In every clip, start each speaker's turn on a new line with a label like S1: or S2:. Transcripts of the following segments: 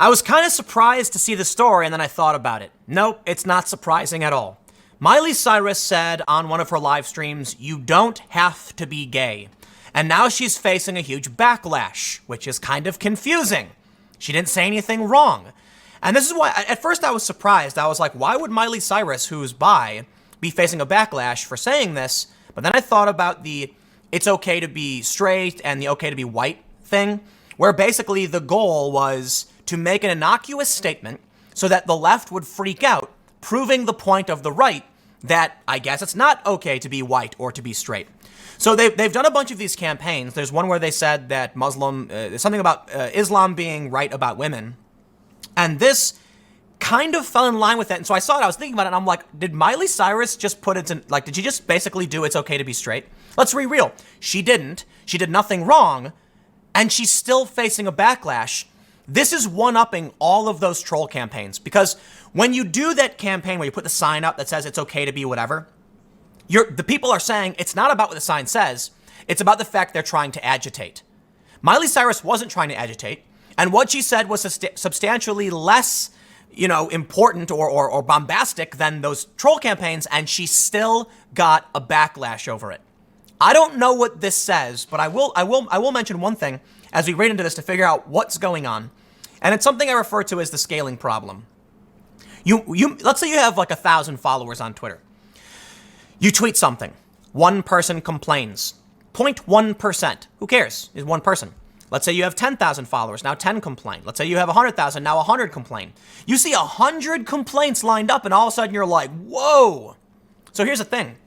S1: I was kind of surprised to see the story, and then I thought about it. Nope, it's not surprising at all. Miley Cyrus said on one of her live streams, "You don't have to be gay." And now she's facing a huge backlash, which is kind of confusing. She didn't say anything wrong. And this is why, at first I was surprised. I was like, why would Miley Cyrus, who's bi, be facing a backlash for saying this? But then I thought about the it's okay to be straight and the okay to be white thing, where basically the goal was to make an innocuous statement so that the left would freak out, proving the point of the right that I guess it's not okay to be white or to be straight. So they've done a bunch of these campaigns. There's one where they said that something about Islam being right about women. And this kind of fell in line with that. And so I saw it, I was thinking about it, and I'm like, did Miley Cyrus just put it in, like, did she just basically do it's okay to be straight? Let's be real. She didn't. She did nothing wrong, and she's still facing a backlash. This is one-upping all of those troll campaigns, because when you do that campaign where you put the sign up that says it's okay to be whatever, the people are saying it's not about what the sign says, it's about the fact they're trying to agitate. Miley Cyrus wasn't trying to agitate, and what she said was substantially less, important or bombastic than those troll campaigns, and she still got a backlash over it. I don't know what this says, but I will mention one thing as we read into this to figure out what's going on. And it's something I refer to as the scaling problem. Let's say you have like 1,000 followers on Twitter. You tweet something. One person complains. 0.1%. Who cares? Is one person. Let's say you have 10,000 followers. Now 10 complain. Let's say you have 100,000. Now 100 complain. You see 100 complaints lined up, and all of a sudden you're like, whoa. So here's the thing.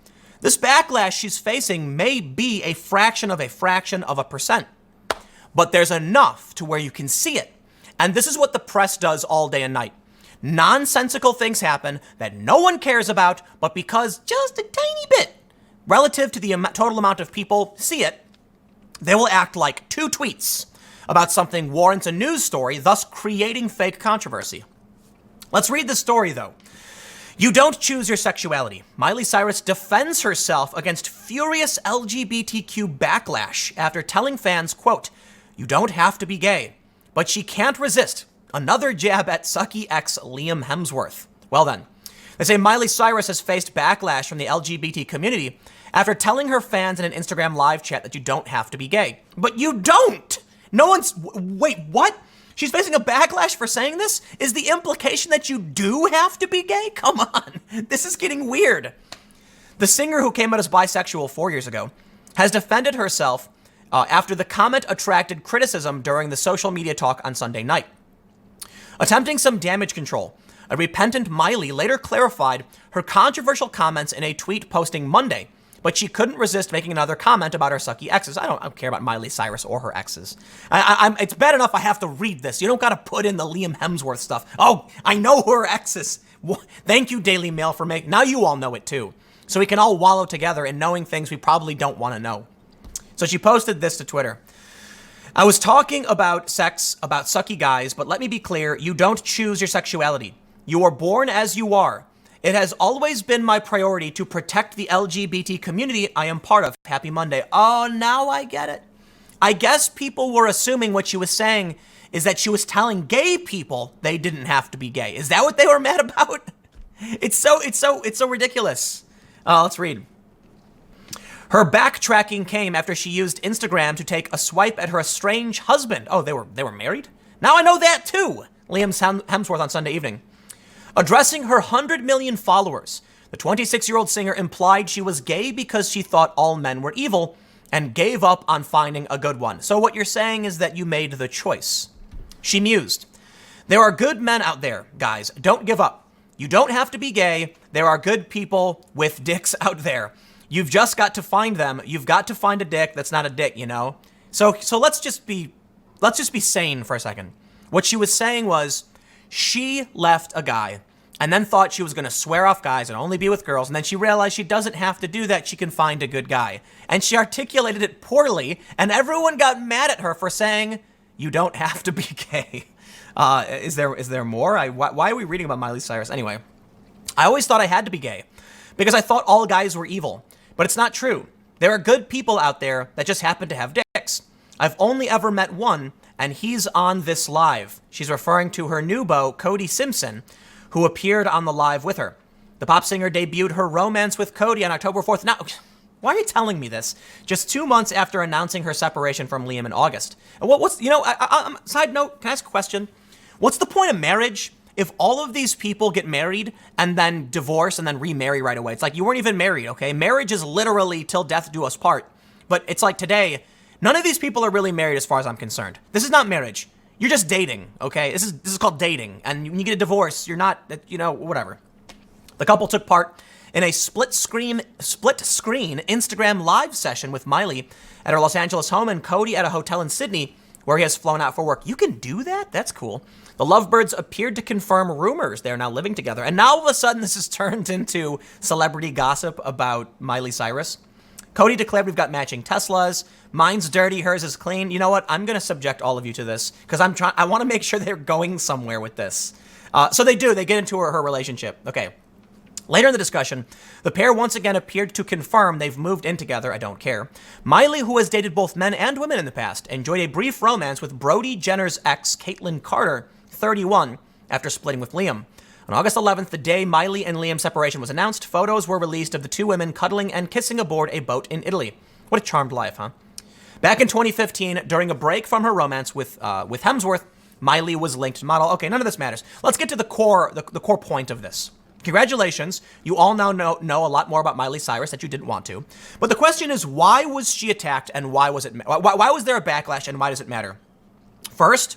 S1: This backlash she's facing may be a fraction of a percent. But there's enough to where you can see it. And this is what the press does all day and night. Nonsensical things happen that no one cares about, but because just a tiny bit relative to the total amount of people see it, they will act like 2 tweets about something warrants a news story, thus creating fake controversy. Let's read the story, though. You don't choose your sexuality. Miley Cyrus defends herself against furious LGBTQ backlash after telling fans, quote, "You don't have to be gay." But she can't resist another jab at sucky ex Liam Hemsworth. Well then, they say Miley Cyrus has faced backlash from the LGBT community after telling her fans in an Instagram live chat that you don't have to be gay. But you don't! Wait, what? She's facing a backlash for saying this? Is the implication that you do have to be gay? Come on, this is getting weird. The singer, who came out as bisexual 4 years ago, has defended herself after the comment attracted criticism during the social media talk on Sunday night. Attempting some damage control, a repentant Miley later clarified her controversial comments in a tweet posting Monday, but she couldn't resist making another comment about her sucky exes. I don't care about Miley Cyrus or her exes. It's bad enough I have to read this. You don't got to put in the Liam Hemsworth stuff. Oh, I know who her exes. Thank you, Daily Mail, for making. Now you all know it too. So we can all wallow together in knowing things we probably don't want to know. So she posted this to Twitter. I was talking about sex, about sucky guys, but let me be clear, you don't choose your sexuality. You are born as you are. It has always been my priority to protect the LGBT community I am part of. Happy Monday. Oh, now I get it. I guess people were assuming what she was saying is that she was telling gay people they didn't have to be gay. Is that what they were mad about? It's so ridiculous. Let's read. Her backtracking came after she used Instagram to take a swipe at her estranged husband. Oh, they were married? Now I know that too. Liam Hemsworth on Sunday evening. Addressing her 100 million followers, the 26-year-old singer implied she was gay because she thought all men were evil and gave up on finding a good one. So what you're saying is that you made the choice. She mused. There are good men out there, guys. Don't give up. You don't have to be gay. There are good people with dicks out there. You've just got to find them. You've got to find a dick that's not a dick, you know? So let's just be sane for a second. What she was saying was she left a guy and then thought she was going to swear off guys and only be with girls. And then she realized she doesn't have to do that. She can find a good guy. And she articulated it poorly, and everyone got mad at her for saying, you don't have to be gay. Is there more? Why are we reading about Miley Cyrus? Anyway, I always thought I had to be gay because I thought all guys were evil. But it's not true. There are good people out there that just happen to have dicks. I've only ever met one, and he's on this live. She's referring to her new beau, Cody Simpson, who appeared on the live with her. The pop singer debuted her romance with Cody on October 4th. Now, why are you telling me this? Just 2 months after announcing her separation from Liam in August. And side note, can I ask a question? What's the point of marriage if all of these people get married and then divorce and then remarry right away? It's like you weren't even married, okay? Marriage is literally till death do us part. But it's like today, none of these people are really married as far as I'm concerned. This is not marriage. You're just dating, okay? This is called dating. And when you get a divorce, you're not, whatever. The couple took part in a split screen Instagram live session with Miley at her Los Angeles home and Cody at a hotel in Sydney where he has flown out for work. You can do that? That's cool. The lovebirds appeared to confirm rumors they're now living together. And now all of a sudden this has turned into celebrity gossip about Miley Cyrus. Cody declared we've got matching Teslas. Mine's dirty, hers is clean. You know what? I'm going to subject all of you to this because I want to make sure they're going somewhere with this. So they do. They get into her relationship. Okay. Later in the discussion, the pair once again appeared to confirm they've moved in together. I don't care. Miley, who has dated both men and women in the past, enjoyed a brief romance with Brody Jenner's ex, Caitlyn Carter, 31, after splitting with Liam. On August 11th, the day Miley and Liam's separation was announced, photos were released of the two women cuddling and kissing aboard a boat in Italy. What a charmed life, huh? Back in 2015, during a break from her romance with Hemsworth, Miley was linked to model. Okay, none of this matters. Let's get to the core point of this. Congratulations. You all now know a lot more about Miley Cyrus that you didn't want to. But the question is, why was she attacked and why was there a backlash and why does it matter? First,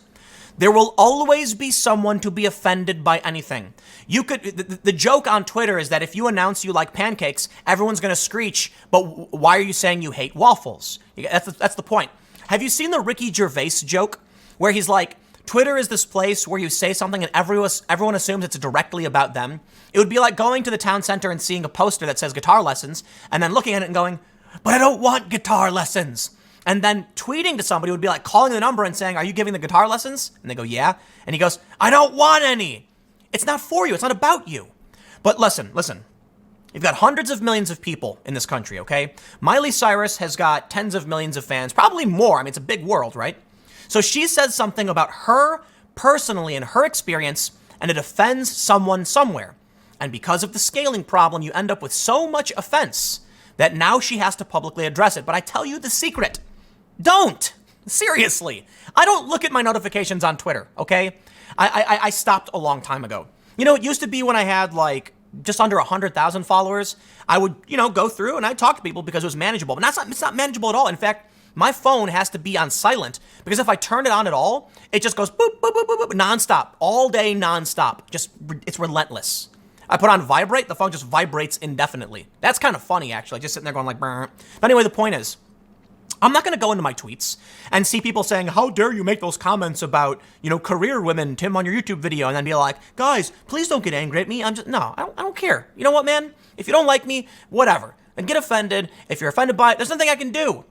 S1: there will always be someone to be offended by anything. The joke on Twitter is that if you announce you like pancakes, everyone's going to screech, but why are you saying you hate waffles? That's the point. Have you seen the Ricky Gervais joke where he's like, Twitter is this place where you say something and everyone assumes it's directly about them? It would be like going to the town center and seeing a poster that says guitar lessons and then looking at it and going, but I don't want guitar lessons. And then tweeting to somebody would be like calling the number and saying, are you giving the guitar lessons? And they go, yeah. And he goes, I don't want any. It's not for you. It's not about you. But listen. You've got hundreds of millions of people in this country, okay? Miley Cyrus has got tens of millions of fans, probably more. I mean, it's a big world, right? So she says something about her personally and her experience, and it offends someone somewhere. And because of the scaling problem, you end up with so much offense that now she has to publicly address it. But I tell you the secret. Don't. Seriously. I don't look at my notifications on Twitter, okay? I stopped a long time ago. You know, it used to be when I had like just under 100,000 followers, I would, go through and I'd talk to people because it was manageable. But it's not manageable at all. In fact, my phone has to be on silent because if I turn it on at all, it just goes boop, boop, boop, boop, boop, nonstop, all day, nonstop. It's relentless. I put on vibrate, the phone just vibrates indefinitely. That's kind of funny, actually, just sitting there going like, brr. But anyway, the point is, I'm not going to go into my tweets and see people saying, how dare you make those comments about, career women, Tim, on your YouTube video, and then be like, guys, please don't get angry at me. I don't care. You know what, man? If you don't like me, whatever. And get offended. If you're offended by it, there's nothing I can do.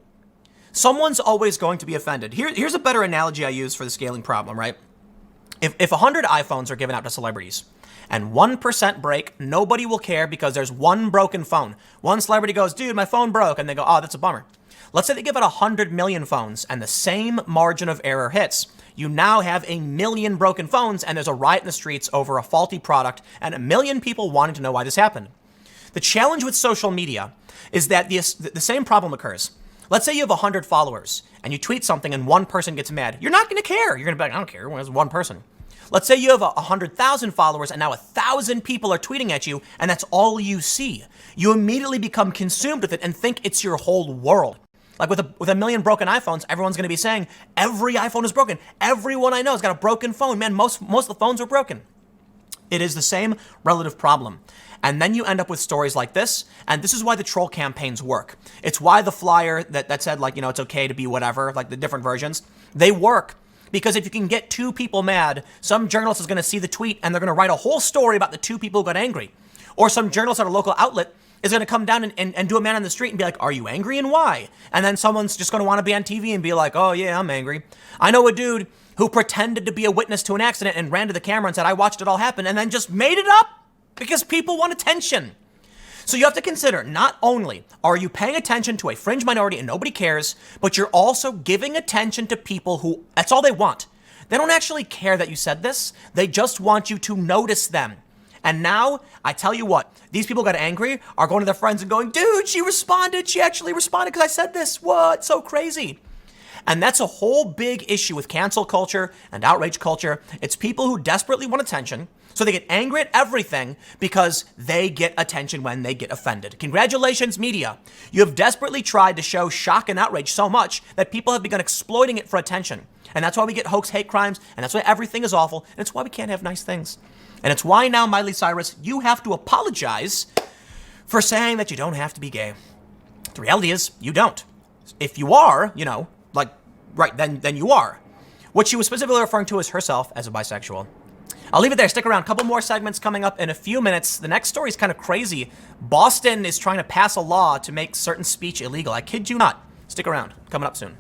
S1: Someone's always going to be offended. Here's a better analogy I use for the scaling problem, right? If 100 iPhones are given out to celebrities and 1% break, nobody will care because there's one broken phone. One celebrity goes, dude, my phone broke. And they go, oh, that's a bummer. Let's say they give out 100 million phones and the same margin of error hits. You now have 1 million broken phones and there's a riot in the streets over a faulty product and 1 million people wanting to know why this happened. The challenge with social media is that the same problem occurs. Let's say you have 100 followers and you tweet something and one person gets mad. You're not going to care. You're going to be like, I don't care. There's one person. Let's say you have 100,000 followers and now 1,000 people are tweeting at you and that's all you see. You immediately become consumed with it and think it's your whole world. Like with a million broken iPhones, everyone's going to be saying, every iPhone is broken. Everyone I know has got a broken phone. Man, most of the phones are broken. It is the same relative problem. And then you end up with stories like this. And this is why the troll campaigns work. It's why the flyer that said, like, it's okay to be whatever, like the different versions, they work. Because if you can get 2 people mad, some journalist is going to see the tweet and they're going to write a whole story about the 2 people who got angry. Or some journalist at a local outlet is going to come down and do a man on the street and be like, are you angry and why? And then someone's just going to want to be on TV and be like, oh yeah, I'm angry. I know a dude who pretended to be a witness to an accident and ran to the camera and said, I watched it all happen, and then just made it up because people want attention. So you have to consider, not only are you paying attention to a fringe minority and nobody cares, but you're also giving attention to people who, that's all they want. They don't actually care that you said this. They just want you to notice them. And now, I tell you what, these people got angry, are going to their friends and going, dude, she actually responded because I said this. What? So crazy. And that's a whole big issue with cancel culture and outrage culture. It's people who desperately want attention, so they get angry at everything because they get attention when they get offended. Congratulations, media. You have desperately tried to show shock and outrage so much that people have begun exploiting it for attention. And that's why we get hoax hate crimes, and that's why everything is awful, and it's why we can't have nice things. And it's why now, Miley Cyrus, you have to apologize for saying that you don't have to be gay. The reality is, you don't. If you are, then you are. What she was specifically referring to is herself as a bisexual. I'll leave it there. Stick around. A couple more segments coming up in a few minutes. The next story is kind of crazy. Boston is trying to pass a law to make certain speech illegal. I kid you not. Stick around. Coming up soon.